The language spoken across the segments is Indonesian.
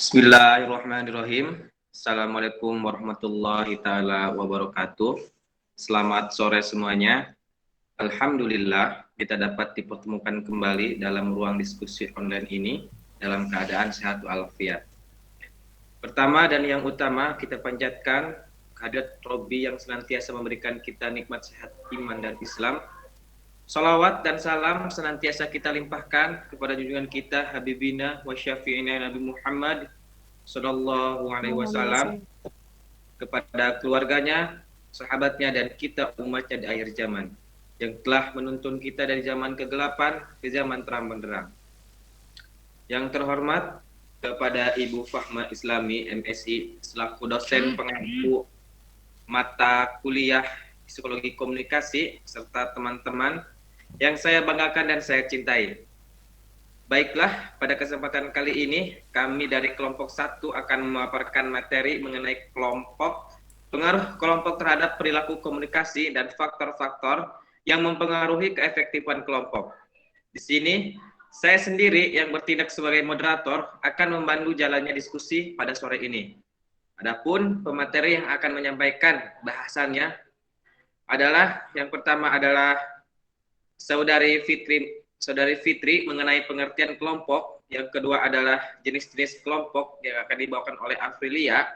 Bismillahirrahmanirrahim. Assalamualaikum warahmatullahi taala wabarakatuh. Selamat sore semuanya. Alhamdulillah kita dapat dipertemukan kembali dalam ruang diskusi online ini dalam keadaan sehat walafiat. Pertama dan yang utama kita panjatkan kehadirat Robbi yang senantiasa memberikan kita nikmat sehat iman dan Islam. Salawat dan salam senantiasa kita limpahkan kepada junjungan kita Habibina wa Syafi'ina Nabi Muhammad Sallallahu Alaihi Wasallam, kepada keluarganya, sahabatnya, dan kita umatnya di akhir zaman, yang telah menuntun kita dari zaman kegelapan ke zaman terang benderang. Yang terhormat kepada Ibu Fahma Islami MSI selaku dosen pengampu mata kuliah Psikologi Komunikasi serta teman-teman yang saya banggakan dan saya cintai. Baiklah, pada kesempatan kali ini kami dari kelompok 1 akan memaparkan materi mengenai pengaruh kelompok terhadap perilaku komunikasi dan faktor-faktor yang mempengaruhi keefektifan kelompok. Di sini saya sendiri yang bertindak sebagai moderator akan membantu jalannya diskusi pada sore ini. Adapun pemateri yang akan menyampaikan bahasannya adalah yang pertama adalah Saudari Fitri mengenai pengertian kelompok, yang kedua adalah jenis-jenis kelompok yang akan dibawakan oleh Afrilia,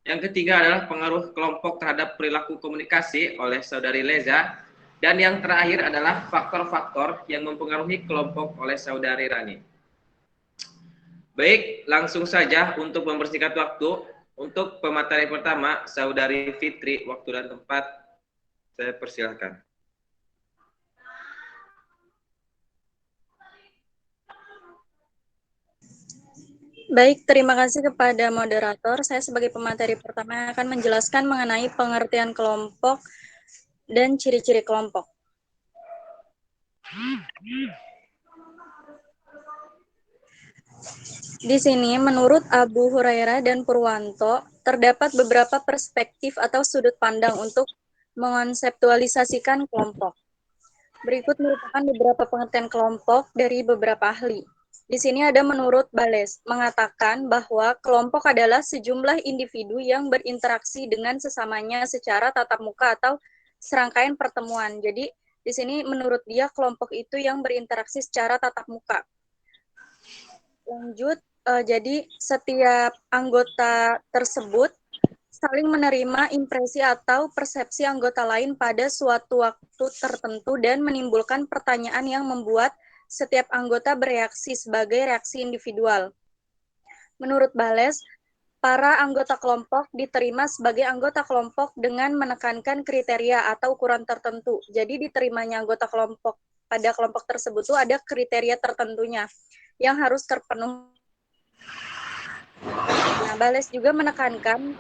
yang ketiga adalah pengaruh kelompok terhadap perilaku komunikasi oleh Saudari Leza, dan yang terakhir adalah faktor-faktor yang mempengaruhi kelompok oleh Saudari Rani. Baik, langsung saja untuk mempersingkat waktu, untuk pemateri pertama, Saudari Fitri, waktu dan tempat, saya persilahkan. Baik, terima kasih kepada moderator. Saya sebagai pemateri pertama akan menjelaskan mengenai pengertian kelompok dan ciri-ciri kelompok. Di sini, menurut Abu Hurairah dan Purwanto, terdapat beberapa perspektif atau sudut pandang untuk mengonseptualisasikan kelompok. Berikut merupakan beberapa pengertian kelompok dari beberapa ahli. Di sini ada menurut Bales, mengatakan bahwa kelompok adalah sejumlah individu yang berinteraksi dengan sesamanya secara tatap muka atau serangkaian pertemuan. Jadi, di sini menurut dia kelompok itu yang berinteraksi secara tatap muka. Lanjut, jadi setiap anggota tersebut saling menerima impresi atau persepsi anggota lain pada suatu waktu tertentu dan menimbulkan pertanyaan yang membuat setiap anggota bereaksi sebagai reaksi individual. Menurut Bales, para anggota kelompok diterima sebagai anggota kelompok dengan menekankan kriteria atau ukuran tertentu. Jadi diterimanya anggota kelompok pada kelompok tersebut itu ada kriteria tertentunya yang harus terpenuhi. Nah, Bales juga menekankan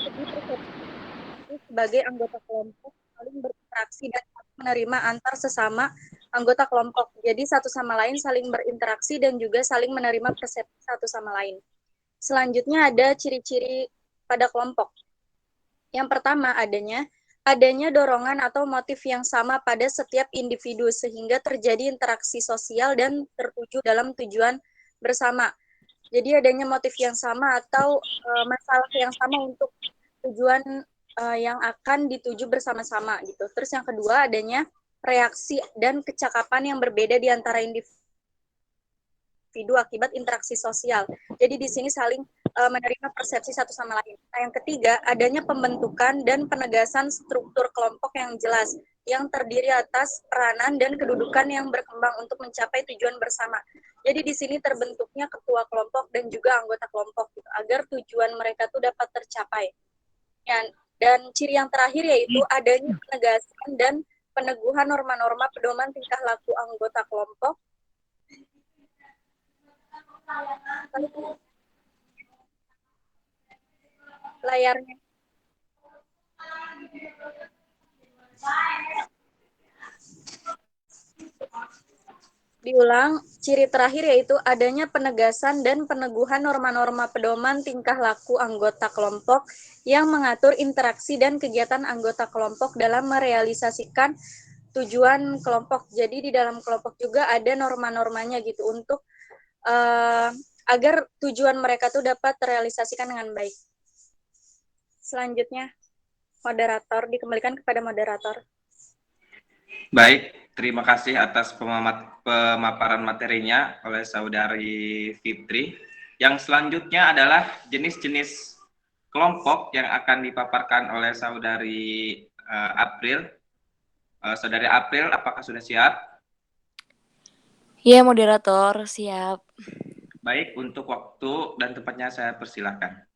sebagai anggota kelompok saling berinteraksi dan menerima antar sesama anggota kelompok. Jadi satu sama lain saling berinteraksi dan juga saling menerima persepsi satu sama lain. Selanjutnya ada ciri-ciri pada kelompok. Yang pertama adanya dorongan atau motif yang sama pada setiap individu sehingga terjadi interaksi sosial dan tertuju dalam tujuan bersama. Jadi adanya motif yang sama atau masalah yang sama untuk tujuan yang akan dituju bersama-sama gitu. Terus yang kedua adanya reaksi dan kecakapan yang berbeda di antara individu akibat interaksi sosial. Jadi di sini saling menerima persepsi satu sama lain. Nah, yang ketiga adanya pembentukan dan penegasan struktur kelompok yang jelas yang terdiri atas peranan dan kedudukan yang berkembang untuk mencapai tujuan bersama. Jadi di sini terbentuknya ketua kelompok dan juga anggota kelompok gitu, agar tujuan mereka itu dapat tercapai. Dan ciri yang terakhir yaitu adanya penegasan dan peneguhan norma-norma pedoman tingkah laku anggota kelompok. Layarnya. Diulang, ciri terakhir yaitu adanya penegasan dan peneguhan norma-norma pedoman tingkah laku anggota kelompok yang mengatur interaksi dan kegiatan anggota kelompok dalam merealisasikan tujuan kelompok. Jadi di dalam kelompok juga ada norma-normanya gitu untuk agar tujuan mereka tuh dapat terrealisasikan dengan baik. Selanjutnya, moderator, dikembalikan kepada moderator. Baik, terima kasih atas pemaparan materinya oleh Saudari Fitri. Yang selanjutnya adalah jenis-jenis kelompok yang akan dipaparkan oleh Saudari April. Saudari April, apakah sudah siap? Iya, moderator, siap. Baik, untuk waktu dan tempatnya saya persilahkan.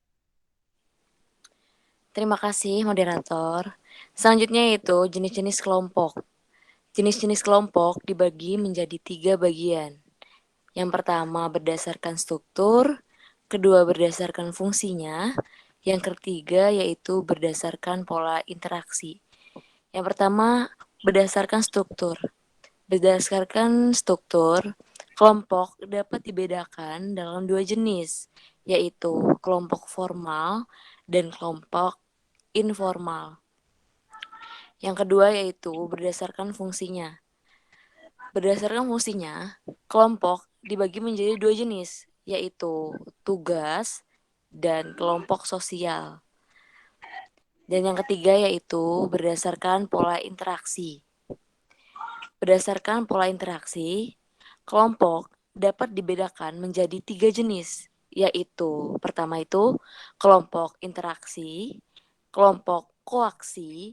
Terima kasih, moderator. Selanjutnya yaitu jenis-jenis kelompok. Jenis-jenis kelompok dibagi menjadi 3 bagian. Yang pertama berdasarkan struktur, kedua berdasarkan fungsinya, yang ketiga yaitu berdasarkan pola interaksi. Yang pertama berdasarkan struktur. Berdasarkan struktur, kelompok dapat dibedakan dalam 2 jenis, yaitu kelompok formal dan kelompok informal. Yang kedua yaitu berdasarkan fungsinya. Berdasarkan fungsinya, kelompok dibagi menjadi 2 jenis, yaitu tugas dan kelompok sosial. Dan yang ketiga yaitu berdasarkan pola interaksi. Berdasarkan pola interaksi, kelompok dapat dibedakan menjadi 3 jenis, yaitu pertama itu kelompok interaksi, kelompok koaksi,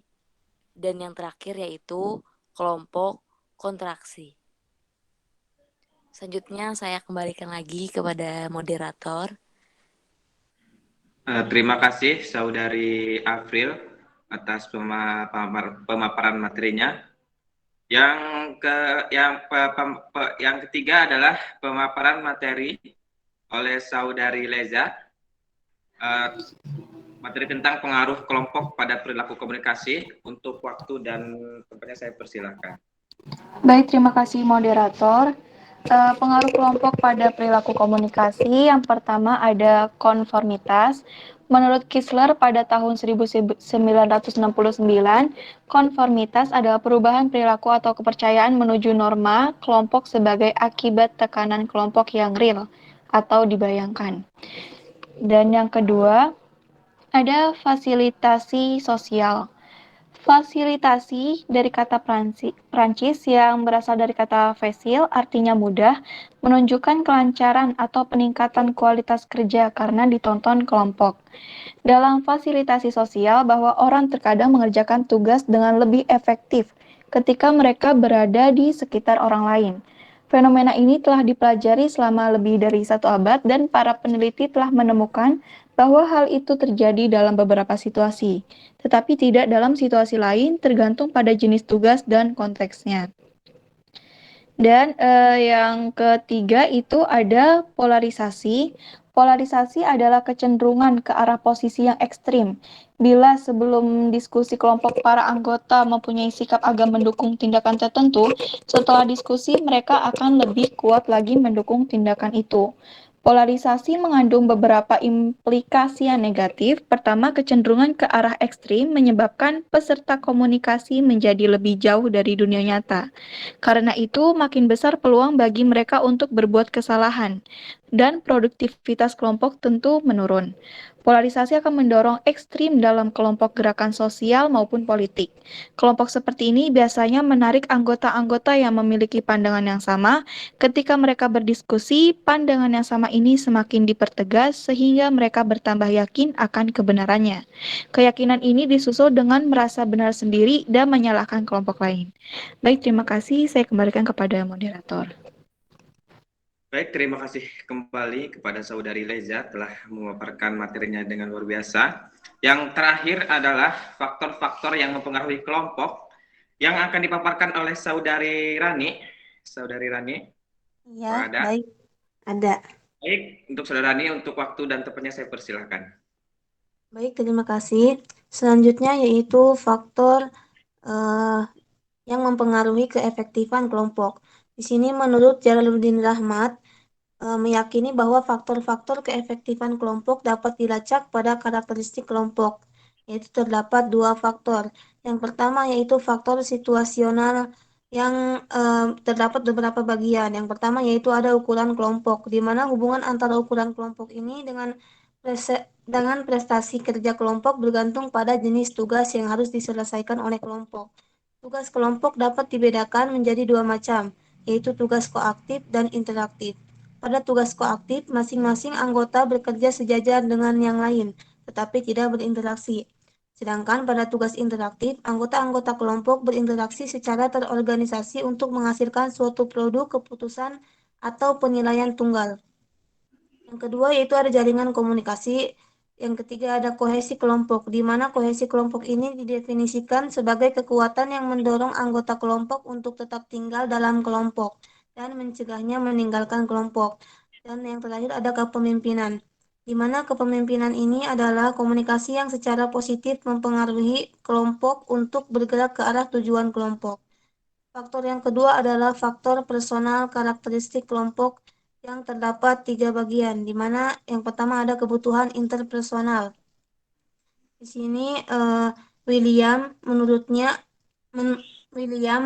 dan yang terakhir yaitu kelompok kontraksi. Selanjutnya saya kembalikan lagi kepada moderator. Terima kasih Saudari April atas pemaparan materinya. Yang ketiga adalah pemaparan materi oleh Saudari Leza, materi tentang pengaruh kelompok pada perilaku komunikasi. Untuk waktu dan tempatnya saya persilahkan. Baik, terima kasih moderator. Pengaruh kelompok pada perilaku komunikasi yang pertama ada konformitas. Menurut Kisler pada tahun 1969, konformitas adalah perubahan perilaku atau kepercayaan menuju norma kelompok sebagai akibat tekanan kelompok yang real atau dibayangkan. Dan yang kedua, ada fasilitasi sosial. Fasilitasi dari kata Prancis yang berasal dari kata facile artinya mudah, menunjukkan kelancaran atau peningkatan kualitas kerja karena ditonton kelompok. Dalam fasilitasi sosial bahwa orang terkadang mengerjakan tugas dengan lebih efektif ketika mereka berada di sekitar orang lain. Fenomena ini telah dipelajari selama lebih dari 1 abad dan para peneliti telah menemukan bahwa hal itu terjadi dalam beberapa situasi, tetapi tidak dalam situasi lain tergantung pada jenis tugas dan konteksnya. Dan yang ketiga itu ada polarisasi. Polarisasi adalah kecenderungan ke arah posisi yang ekstrim. Bila sebelum diskusi kelompok para anggota mempunyai sikap agak mendukung tindakan tertentu, setelah diskusi mereka akan lebih kuat lagi mendukung tindakan itu. Polarisasi mengandung beberapa implikasi yang negatif. Pertama, kecenderungan ke arah ekstrim menyebabkan peserta komunikasi menjadi lebih jauh dari dunia nyata. Karena itu, makin besar peluang bagi mereka untuk berbuat kesalahan, dan produktivitas kelompok tentu menurun. Polarisasi akan mendorong ekstrim dalam kelompok gerakan sosial maupun politik. Kelompok seperti ini biasanya menarik anggota-anggota yang memiliki pandangan yang sama. Ketika mereka berdiskusi, pandangan yang sama ini semakin dipertegas sehingga mereka bertambah yakin akan kebenarannya. Keyakinan ini disusul dengan merasa benar sendiri dan menyalahkan kelompok lain. Baik, terima kasih. Saya kembalikan kepada moderator. Baik, terima kasih kembali kepada Saudari Leza telah memaparkan materinya dengan luar biasa. Yang terakhir adalah faktor-faktor yang mempengaruhi kelompok yang akan dipaparkan oleh Saudari Rani. Saudari Rani, Iya, ada? baik. Ada. Baik, untuk Saudari Rani, untuk waktu dan tempatnya saya persilahkan. Baik, terima kasih. Selanjutnya yaitu faktor yang mempengaruhi keefektifan kelompok. Di sini menurut Jalaluddin Rahmat, meyakini bahwa faktor-faktor keefektifan kelompok dapat dilacak pada karakteristik kelompok, yaitu terdapat 2 faktor. Yang pertama yaitu faktor situasional yang terdapat beberapa bagian. Yang pertama yaitu ada ukuran kelompok, di mana hubungan antara ukuran kelompok ini dengan prestasi kerja kelompok bergantung pada jenis tugas yang harus diselesaikan oleh kelompok. Tugas kelompok dapat dibedakan menjadi dua macam, yaitu tugas koaktif dan interaktif. Pada tugas koaktif, masing-masing anggota bekerja sejajar dengan yang lain, tetapi tidak berinteraksi. Sedangkan pada tugas interaktif, anggota-anggota kelompok berinteraksi secara terorganisasi untuk menghasilkan suatu produk keputusan atau penilaian tunggal. Yang kedua yaitu ada jaringan komunikasi. Yang ketiga ada kohesi kelompok, di mana kohesi kelompok ini didefinisikan sebagai kekuatan yang mendorong anggota kelompok untuk tetap tinggal dalam kelompok dan mencegahnya meninggalkan kelompok. Dan yang terakhir ada kepemimpinan, di mana kepemimpinan ini adalah komunikasi yang secara positif mempengaruhi kelompok untuk bergerak ke arah tujuan kelompok. Faktor yang kedua adalah faktor personal karakteristik kelompok yang terdapat 3 bagian, di mana yang pertama ada kebutuhan interpersonal. Di sini William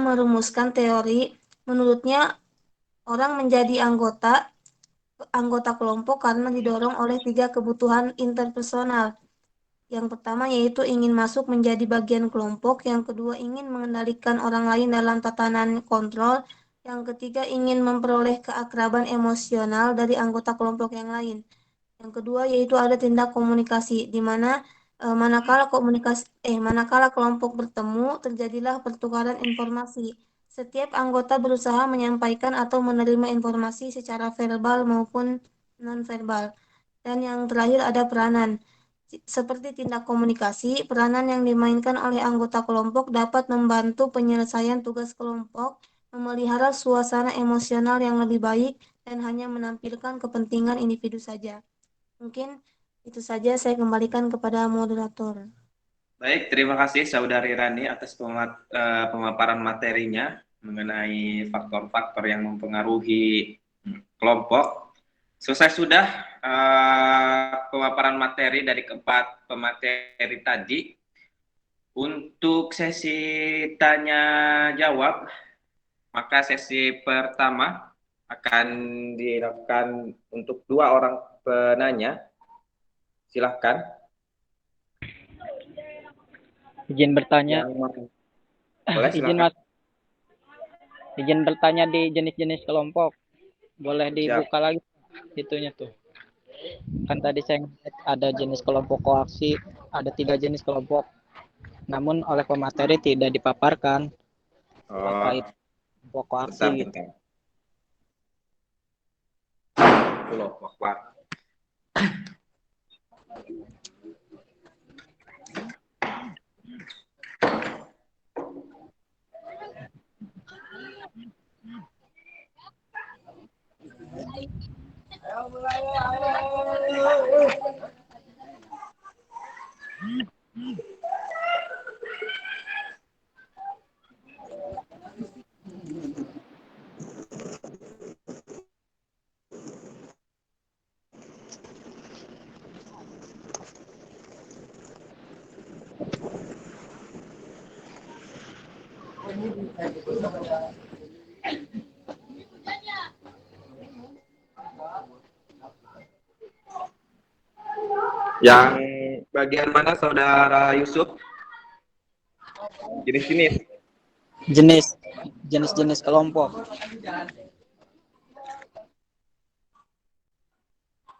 merumuskan teori. Menurutnya orang menjadi anggota kelompok karena didorong oleh 3 kebutuhan interpersonal. Yang pertama yaitu ingin masuk menjadi bagian kelompok, yang kedua ingin mengendalikan orang lain dalam tatanan kontrol, yang ketiga ingin memperoleh keakraban emosional dari anggota kelompok yang lain. Yang kedua yaitu ada tindak komunikasi, di mana manakala kelompok bertemu, terjadilah pertukaran informasi. Setiap anggota berusaha menyampaikan atau menerima informasi secara verbal maupun nonverbal. Dan yang terakhir ada peranan. Seperti tindak komunikasi, peranan yang dimainkan oleh anggota kelompok dapat membantu penyelesaian tugas kelompok, memelihara suasana emosional yang lebih baik, dan hanya menampilkan kepentingan individu saja. Mungkin itu saja, saya kembalikan kepada moderator. Baik, terima kasih Saudari Rani atas pemaparan materinya mengenai faktor-faktor yang mempengaruhi kelompok. Selesai sudah pemaparan materi dari keempat pemateri tadi. Untuk sesi tanya jawab, maka sesi pertama akan dilakukan untuk 2 orang penanya. Silahkan. Izin bertanya. Boleh, silakan. Izin bertanya di jenis-jenis kelompok. Boleh dibuka lagi itunya tuh. Kan tadi saya ngeliat ada jenis kelompok koaksi, ada 3 jenis kelompok. Namun oleh pemateri tidak dipaparkan apa itu kelompok koaksi gitu. Kelompok koaksi. Yang bagian mana Saudara Yusuf? Jenis-jenis kelompok.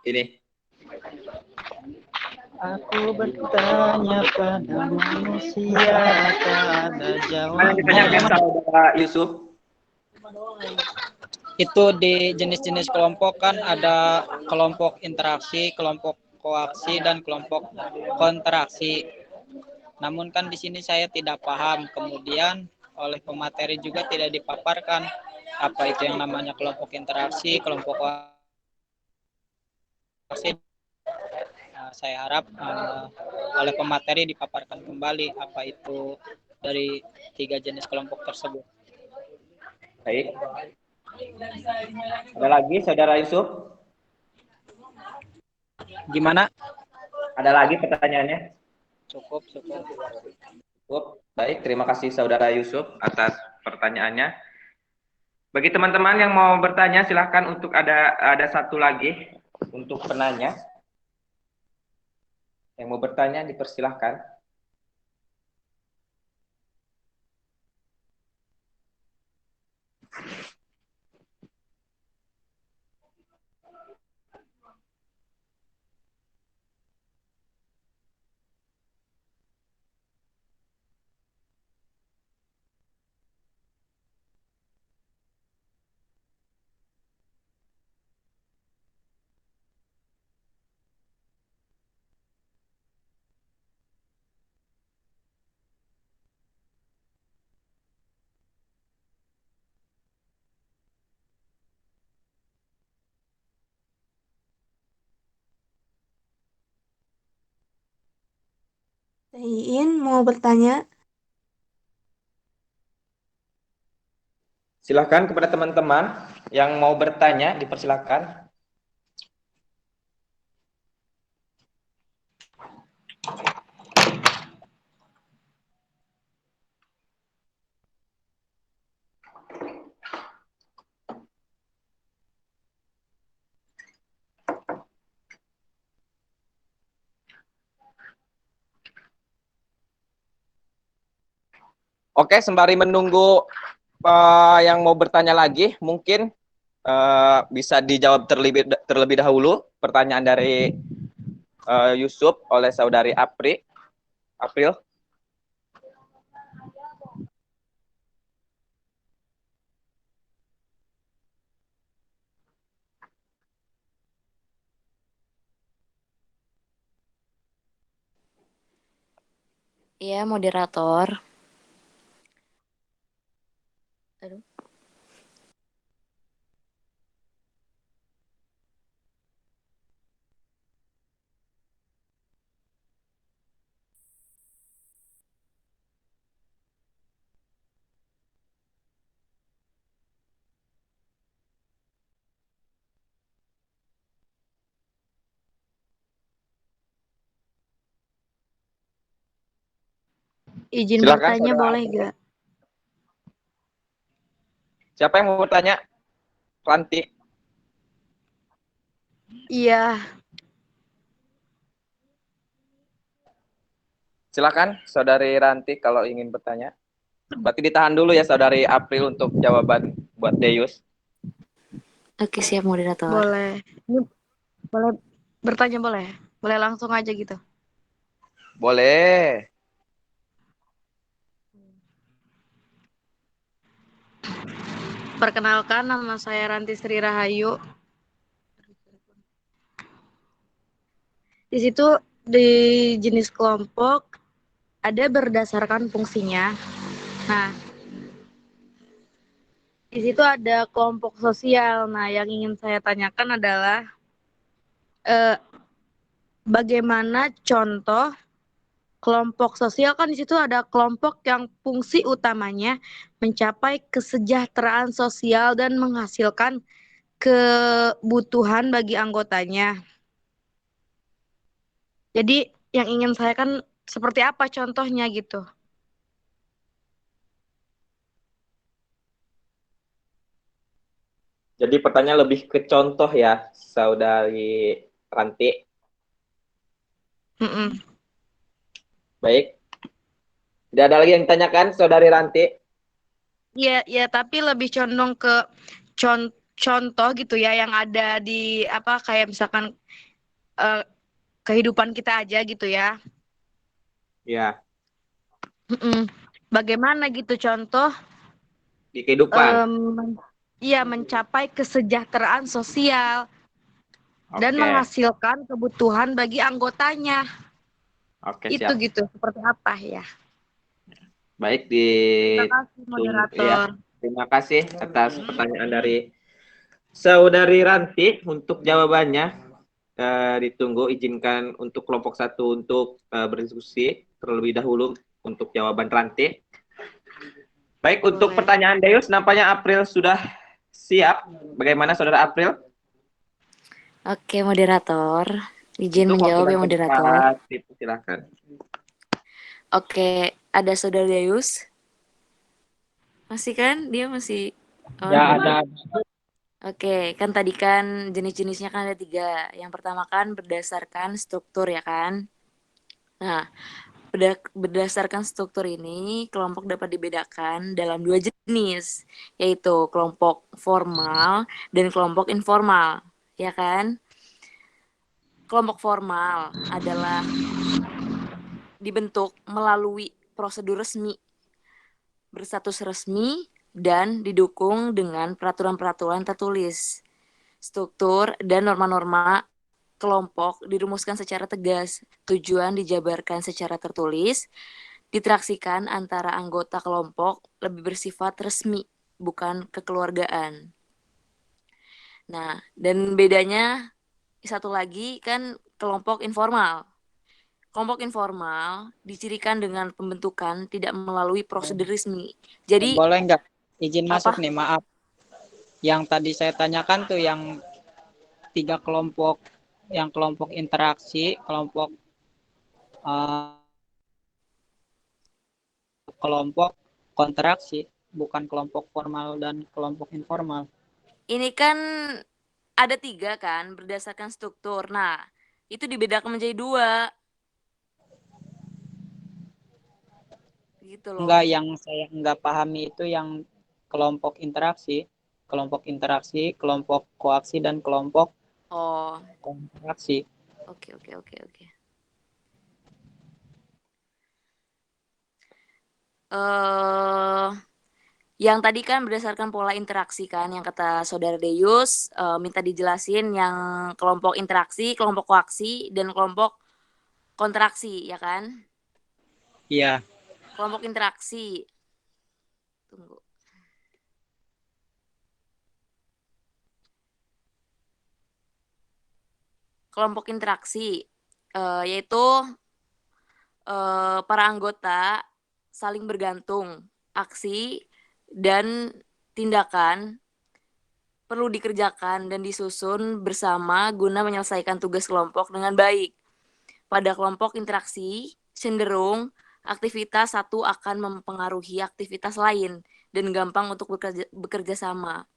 Ini. Aku bertanya pada manusia tak ada Mana ditanyakan Saudara Yusuf? Itu di jenis-jenis kelompok kan ada kelompok interaksi, kelompok koaksi, dan kelompok kontraksi. Namun kan di sini saya tidak paham. Kemudian oleh pemateri juga tidak dipaparkan apa itu yang namanya kelompok interaksi, kelompok koaksi. Saya harap oleh pemateri dipaparkan kembali apa itu dari 3 jenis kelompok tersebut. Baik. Ada lagi Saudara Yusuf? Gimana? Ada lagi pertanyaannya? Cukup. Baik, terima kasih Saudara Yusuf atas pertanyaannya. Bagi teman-teman yang mau bertanya, silahkan untuk ada satu lagi untuk penanya. Yang mau bertanya dipersilahkan. Teh Iin mau bertanya? Silahkan kepada teman-teman yang mau bertanya, dipersilahkan. Oke, sembari menunggu yang mau bertanya lagi, mungkin bisa dijawab terlebih dahulu pertanyaan dari Yusuf oleh Saudari April. Iya, moderator. Aduh. Izin Silakan, bertanya Saudara boleh April. gak? Siapa yang mau bertanya? Ranti. Iya, Silakan, Saudari Ranti kalau ingin bertanya. Berarti ditahan dulu ya Saudari April untuk jawaban buat Deus. Oke, siap moderator. boleh. Ini boleh bertanya boleh? Boleh langsung aja gitu. Boleh. Perkenalkan, nama saya Ranti Sri Rahayu. Di situ di jenis kelompok ada berdasarkan fungsinya. Nah, di situ ada kelompok sosial. Nah, yang ingin saya tanyakan adalah bagaimana contoh kelompok sosial, kan di situ ada kelompok yang fungsi utamanya mencapai kesejahteraan sosial dan menghasilkan kebutuhan bagi anggotanya. Jadi yang ingin saya kan seperti apa contohnya gitu. Jadi pertanyaan lebih ke contoh ya, Saudari Ranti. Mm-mm. Baik. Tidak ada lagi yang ditanyakan, Saudari Ranti? Iya, ya, tapi lebih condong ke contoh gitu ya yang ada di apa kayak misalkan kehidupan kita aja gitu ya. Ya, Mm-mm. Bagaimana gitu contoh di kehidupan. iya mencapai kesejahteraan sosial dan Oke. menghasilkan kebutuhan bagi anggotanya. Oke, Itu siap. gitu, seperti apa ya? Baik, Terima kasih moderator. terima kasih atas pertanyaan dari Saudari Ranti. Untuk jawabannya, ditunggu, izinkan untuk kelompok satu untuk berdiskusi terlebih dahulu untuk jawaban Ranti. Baik, untuk Boleh. pertanyaan Deus, nampaknya April sudah siap. Bagaimana Saudara April? Oke, moderator. Izin Untuk waktu menjawab dan ya moderator. tempat, silakan. Oke, Ada Saudara Dayus? Masih kan? Dia masih on? Ya, ada. Oke, kan tadi kan jenis-jenisnya kan ada 3. Yang pertama kan berdasarkan struktur ya kan? Nah, berdasarkan struktur ini, kelompok dapat dibedakan dalam 2 jenis, yaitu kelompok formal dan kelompok informal, ya kan? Kelompok formal adalah dibentuk melalui prosedur resmi, berstatus resmi, dan didukung dengan peraturan-peraturan tertulis. Struktur dan norma-norma kelompok dirumuskan secara tegas, tujuan dijabarkan secara tertulis, diteraksikan antara anggota kelompok lebih bersifat resmi, bukan kekeluargaan. Nah, dan bedanya satu lagi kan kelompok informal. Kelompok informal dicirikan dengan pembentukan tidak melalui prosedur resmi. Jadi, Boleh nggak izin masuk apa? nih, maaf. Yang tadi saya tanyakan tuh yang 3 kelompok, yang kelompok interaksi, kelompok kontraksi, bukan kelompok formal dan kelompok informal. Ini kan ada 3 kan berdasarkan struktur. Nah, itu dibedakan menjadi 2. Gitu loh. Enggak, yang saya nggak pahami itu yang kelompok interaksi, kelompok koaksi, dan kelompok Oh, kontraksi. oke. Yang tadi kan berdasarkan pola interaksi kan, yang kata Saudara Deus, minta dijelasin yang kelompok interaksi, kelompok koaksi, dan kelompok kontraksi, ya kan? Iya. Kelompok interaksi. Tunggu. Kelompok interaksi, yaitu para anggota saling bergantung, aksi dan tindakan perlu dikerjakan dan disusun bersama guna menyelesaikan tugas kelompok dengan baik. Pada kelompok interaksi, cenderung aktivitas satu akan mempengaruhi aktivitas lain dan gampang untuk bekerja sama.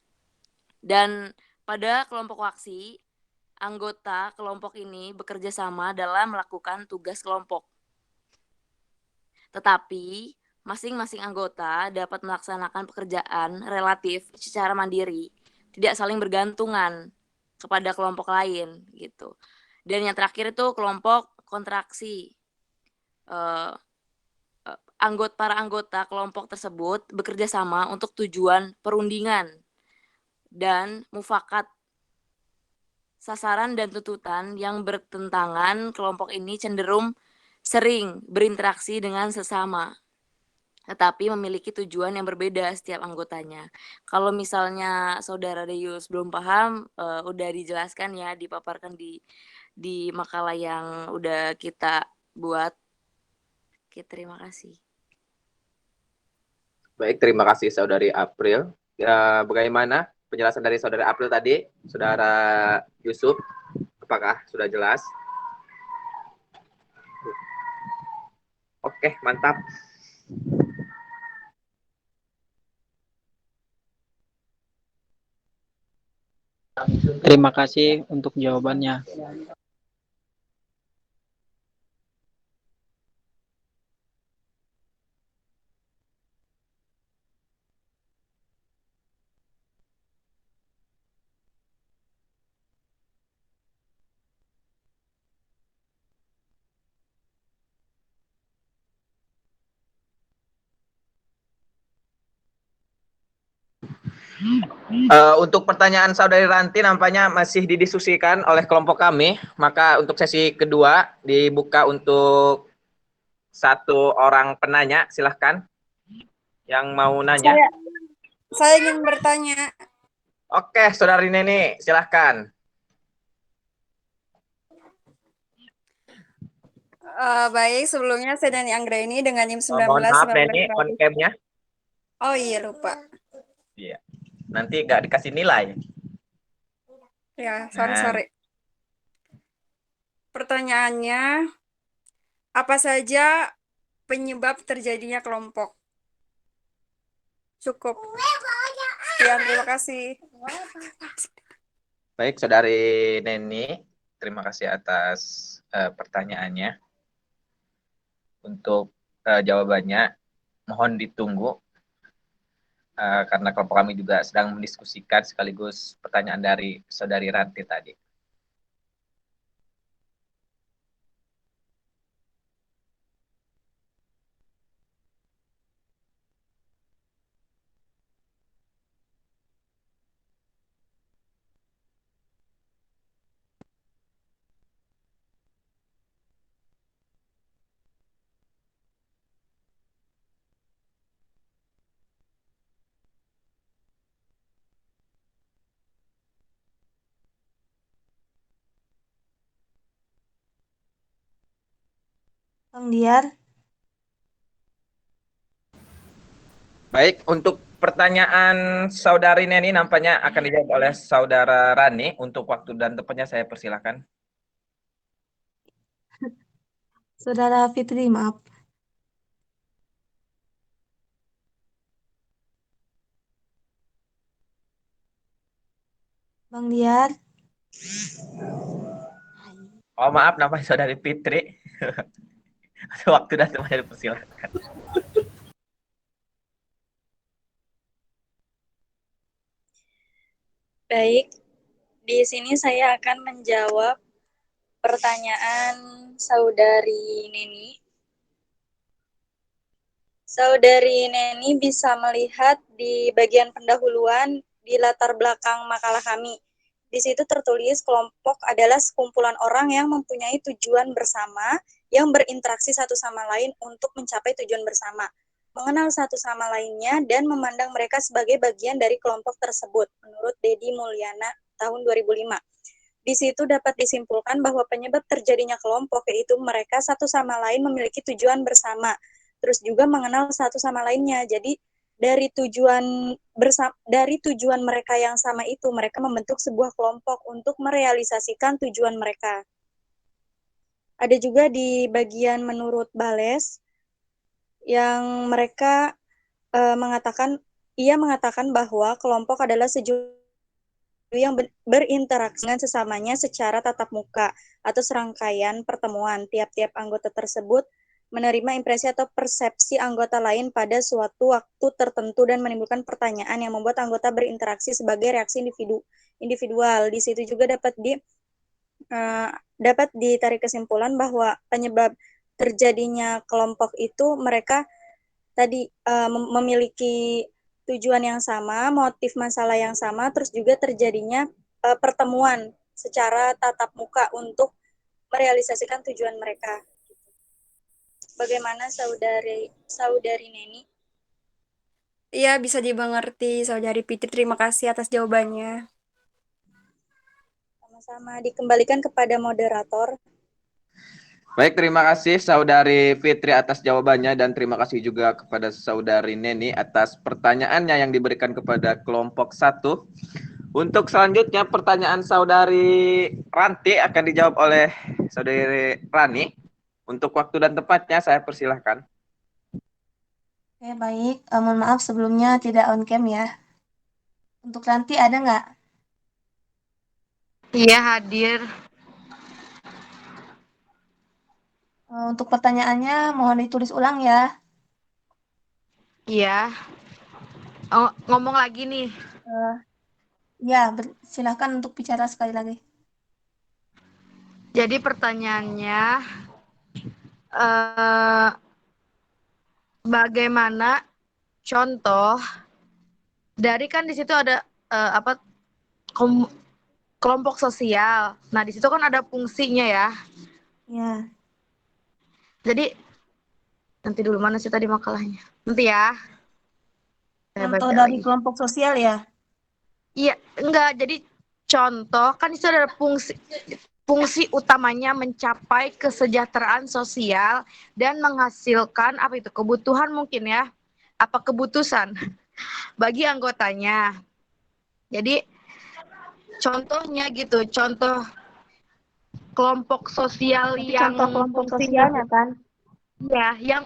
Dan pada kelompok koaksi, anggota kelompok ini bekerja sama dalam melakukan tugas kelompok. Tetapi, masing-masing anggota dapat melaksanakan pekerjaan relatif secara mandiri, tidak saling bergantungan kepada kelompok lain gitu. Dan yang terakhir itu kelompok kontraksi. Para anggota kelompok tersebut bekerja sama untuk tujuan perundingan dan mufakat. Sasaran dan tuntutan yang bertentangan kelompok ini cenderung sering berinteraksi dengan sesama, tetapi memiliki tujuan yang berbeda setiap anggotanya. Kalau misalnya Saudara Deus belum paham, udah dijelaskan ya, dipaparkan di makalah yang udah kita buat. Oke, terima kasih. Baik, terima kasih Saudari April. Ya, bagaimana penjelasan dari Saudara April tadi, Saudara Yusuf? Apakah sudah jelas? Oke, mantap. Terima kasih untuk jawabannya. Untuk pertanyaan Saudari Ranti nampaknya masih didiskusikan oleh kelompok kami. Maka untuk sesi kedua dibuka untuk 1 orang penanya. Silahkan yang mau nanya. Saya ingin bertanya. Oke, Saudari Neni, silahkan. Baik, sebelumnya saya Dani Anggraini dengan NIM 19. Mohon maaf Neni, on cam-nya. Oh iya, lupa. Iya. Nanti nggak dikasih nilai. Ya, sorry. Pertanyaannya, apa saja penyebab terjadinya kelompok. Cukup. Sekian, terima kasih. Baik, Saudari Neni, terima kasih atas pertanyaannya. Untuk jawabannya, mohon ditunggu karena kelompok kami juga sedang mendiskusikan sekaligus pertanyaan dari Saudari Ranti tadi. Bang Diar, Baik, untuk pertanyaan Saudari Neni nampaknya akan dijawab oleh Saudara Rani. Untuk waktu dan tempatnya saya persilakan. Saudara Fitri, maaf. Bang Diar, Oh maaf, namanya Saudari Fitri. Waktu dan tempatnya dipersilakan. Baik, di sini saya akan menjawab pertanyaan Saudari Neni. Saudari Neni bisa melihat di bagian pendahuluan di latar belakang makalah kami. Di situ tertulis kelompok adalah sekumpulan orang yang mempunyai tujuan bersama yang berinteraksi satu sama lain untuk mencapai tujuan bersama, mengenal satu sama lainnya, dan memandang mereka sebagai bagian dari kelompok tersebut, menurut Dedi Mulyana tahun 2005. Di situ dapat disimpulkan bahwa penyebab terjadinya kelompok yaitu mereka satu sama lain memiliki tujuan bersama, terus juga mengenal satu sama lainnya. Jadi dari tujuan mereka yang sama itu, mereka membentuk sebuah kelompok untuk merealisasikan tujuan mereka. Ada juga di bagian menurut Bales yang mereka mengatakan bahwa kelompok adalah sejumlah yang berinteraksi dengan sesamanya secara tatap muka atau serangkaian pertemuan. Tiap-tiap anggota tersebut menerima impresi atau persepsi anggota lain pada suatu waktu tertentu dan menimbulkan pertanyaan yang membuat anggota berinteraksi sebagai reaksi individual. Di situ juga dapat ditarik kesimpulan bahwa penyebab terjadinya kelompok itu mereka tadi memiliki tujuan yang sama, motif masalah yang sama, terus juga terjadinya pertemuan secara tatap muka untuk merealisasikan tujuan mereka. Bagaimana saudari Neni? Iya, bisa dimengerti, Saudari Fitri. Terima kasih atas jawabannya. Sama-sama, dikembalikan kepada moderator. Baik, terima kasih Saudari Fitri atas jawabannya dan terima kasih juga kepada Saudari Neni atas pertanyaannya yang diberikan kepada kelompok 1. Untuk selanjutnya pertanyaan Saudari Ranti akan dijawab oleh Saudari Rani. Untuk waktu dan tempatnya saya persilahkan. Oke, baik. Mohon maaf sebelumnya tidak on cam ya. Untuk Ranti ada nggak? Iya, hadir. Untuk pertanyaannya mohon ditulis ulang ya. Iya. Oh, ngomong lagi nih. Ya, silakan untuk bicara sekali lagi. Jadi pertanyaannya, bagaimana contoh dari kan di situ ada kelompok sosial. Nah, di situ kan ada fungsinya ya. Ya. Jadi nanti dulu mana sih tadi makalahnya? Nanti ya. Contoh dari kelompok sosial ya? Iya, enggak. Jadi contoh kan itu ada fungsi utamanya mencapai kesejahteraan sosial dan menghasilkan apa itu kebutuhan mungkin ya, apa kebutuhan bagi anggotanya. Jadi contohnya gitu, contoh kelompok sosial Itu yang contoh kelompok fungsinya sosialnya kan? ya, yang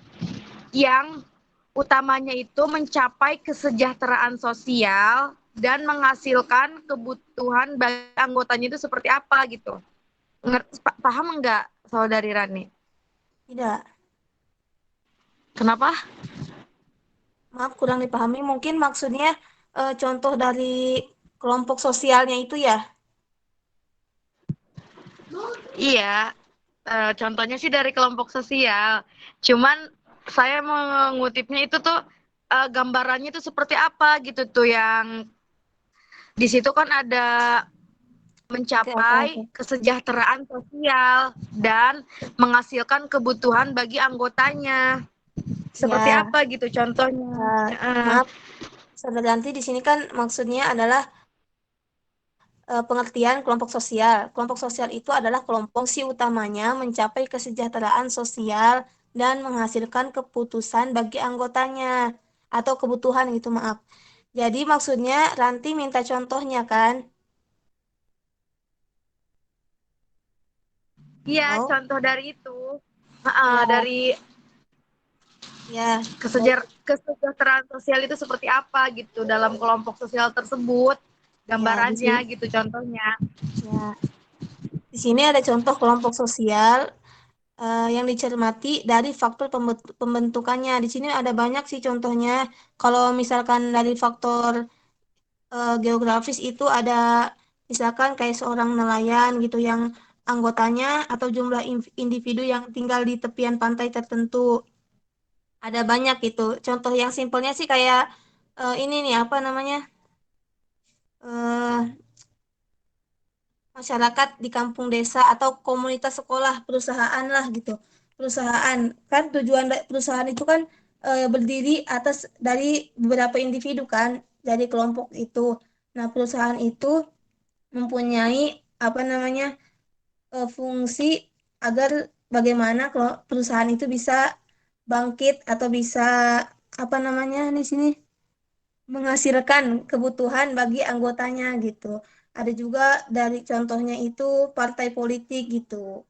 yang utamanya itu mencapai kesejahteraan sosial dan menghasilkan kebutuhan bagi anggotanya itu seperti apa gitu. Paham nggak, Saudari Rani? Tidak. Kenapa? Maaf, kurang dipahami. Mungkin maksudnya contoh dari kelompok sosialnya itu ya? Iya, contohnya sih dari kelompok sosial. Cuman saya mengutipnya itu tuh gambarannya itu seperti apa gitu tuh, yang di situ kan ada Oke, mencapai oke. kesejahteraan sosial dan menghasilkan kebutuhan bagi anggotanya. Seperti Ya, apa gitu contohnya? maaf, Saudara Yanti, di sini kan maksudnya adalah pengertian kelompok sosial. Kelompok sosial itu adalah kelompok si utamanya mencapai kesejahteraan sosial dan menghasilkan keputusan bagi anggotanya atau kebutuhan gitu, maaf. Jadi maksudnya Ranti minta contohnya kan? Iya, Oh, contoh dari itu. ya, Dari ya, baik, kesejahteraan sosial itu seperti apa gitu dalam kelompok sosial tersebut, ya, di sini, gambarannya gitu contohnya. ya, di sini ada contoh kelompok sosial yang dicermati dari faktor pembentukannya. Di sini ada banyak sih contohnya. Kalau misalkan dari faktor geografis itu ada misalkan kayak seorang nelayan gitu yang anggotanya atau jumlah individu yang tinggal di tepian pantai tertentu. Ada banyak gitu. Contoh yang simpelnya sih kayak ini nih apa namanya? eh Masyarakat di kampung desa atau komunitas sekolah perusahaan lah gitu. Perusahaan kan tujuan perusahaan itu kan berdiri atas dari beberapa individu kan dari kelompok itu. Nah, perusahaan itu mempunyai apa namanya fungsi agar bagaimana kalau perusahaan itu bisa bangkit atau bisa apa namanya di sini menghasilkan kebutuhan bagi anggotanya gitu. Ada juga dari contohnya itu partai politik gitu.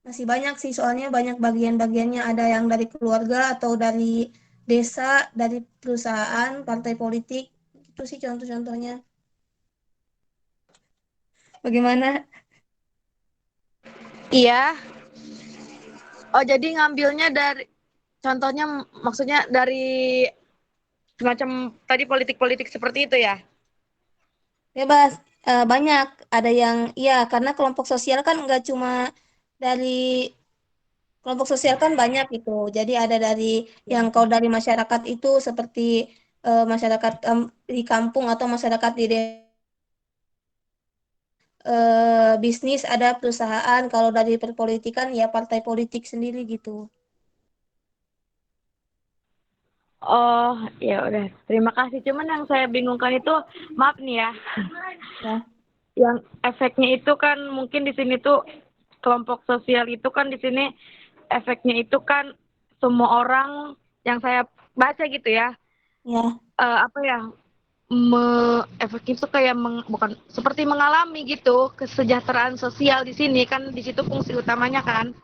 Masih banyak sih soalnya banyak bagian-bagiannya, ada yang dari keluarga atau dari desa, dari perusahaan, partai politik. Itu sih contoh-contohnya. Bagaimana? Iya. Oh, jadi ngambilnya dari contohnya, maksudnya dari semacam tadi politik-politik seperti itu ya? Bebas, banyak. Ada yang, iya karena kelompok sosial kan nggak cuma dari kelompok sosial kan banyak gitu. Jadi ada dari yang kalau dari masyarakat itu seperti masyarakat di kampung atau masyarakat di bisnis ada perusahaan. Kalau dari perpolitikan ya partai politik sendiri gitu. Oh, ya udah. Terima kasih. Cuman yang saya bingungkan itu, maaf nih ya, Ya, yang efeknya itu kan mungkin di sini tuh kelompok sosial itu kan di sini efeknya itu kan semua orang yang saya baca gitu ya, ya, apa ya, efeknya itu kayak bukan seperti mengalami gitu kesejahteraan sosial di sini kan, di situ fungsi utamanya kan.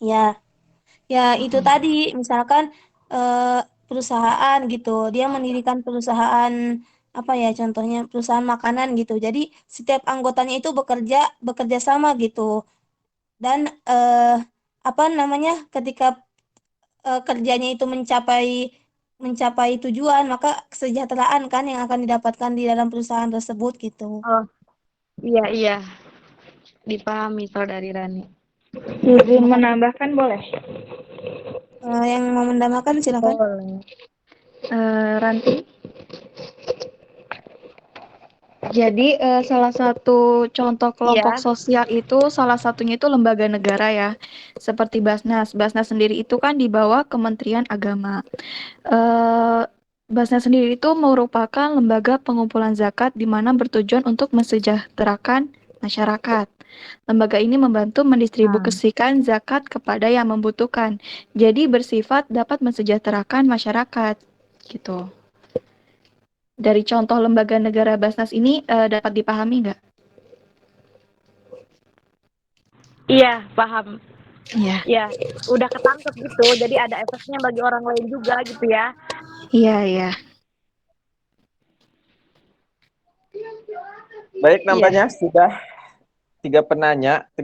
ya, ya itu tadi misalkan eh, perusahaan gitu, dia mendirikan perusahaan apa ya contohnya perusahaan makanan gitu. Jadi setiap anggotanya itu bekerja bekerja sama gitu dan apa namanya ketika kerjanya itu mencapai mencapai tujuan maka kesejahteraan kan yang akan didapatkan di dalam perusahaan tersebut gitu. Oh, iya iya, dipahami Saudari Rani. Izin menambahkan boleh? Yang mau mendamakan silakan. Boleh. Ranti. Jadi salah satu contoh kelompok Iya. sosial itu salah satunya itu lembaga negara ya, seperti Basnas. Basnas sendiri itu kan di bawah Kementerian Agama. Eh, Basnas sendiri itu merupakan lembaga pengumpulan zakat di mana bertujuan untuk mensejahterakan masyarakat. Lembaga ini membantu mendistribusikan zakat kepada yang membutuhkan. Jadi bersifat dapat mensejahterakan masyarakat gitu. Dari contoh lembaga negara Basnas ini dapat dipahami nggak? Iya, paham. Iya. Ya, udah ketangkep gitu. Jadi ada efeknya bagi orang lain juga gitu ya. Iya, iya. Baik, nampaknya sudah tiga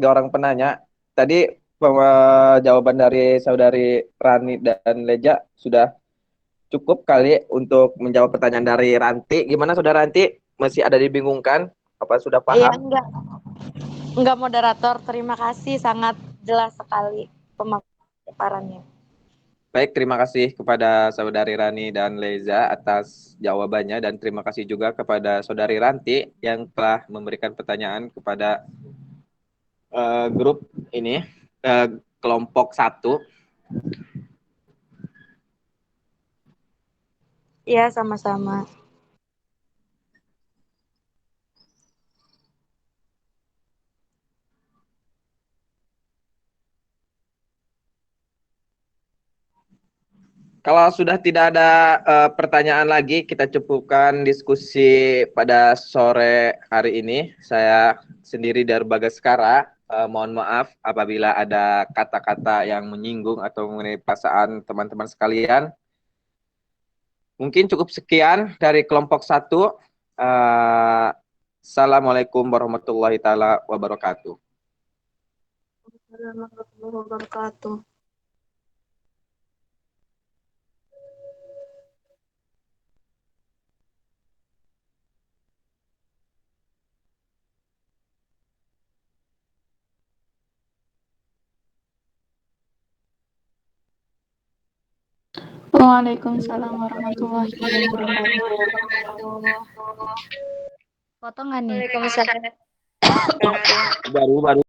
orang penanya. Tadi jawaban dari saudari Rani dan Leja sudah cukup kali untuk menjawab pertanyaan dari Ranti. Gimana saudara Ranti? Masih ada dibingungkan? Apa sudah Iya, paham? enggak moderator. Terima kasih, sangat jelas sekali pemaparannya. Baik, terima kasih kepada saudari Rani dan Leza atas jawabannya, dan terima kasih juga kepada saudari Ranti yang telah memberikan pertanyaan kepada grup ini, kelompok 1. Iya, sama-sama. Kalau sudah tidak ada pertanyaan lagi, kita cukupkan diskusi pada sore hari ini. Saya sendiri dari Bagaskara, mohon maaf apabila ada kata-kata yang menyinggung atau mengenai perasaan teman-teman sekalian. Mungkin cukup sekian dari kelompok 1. Assalamualaikum warahmatullahi taala wabarakatuh. Warahmatullahi wabarakatuh. Waalaikumsalam warahmatullahi wabarakatuh. Foto nggak nih? Waalaikumsalam. Baru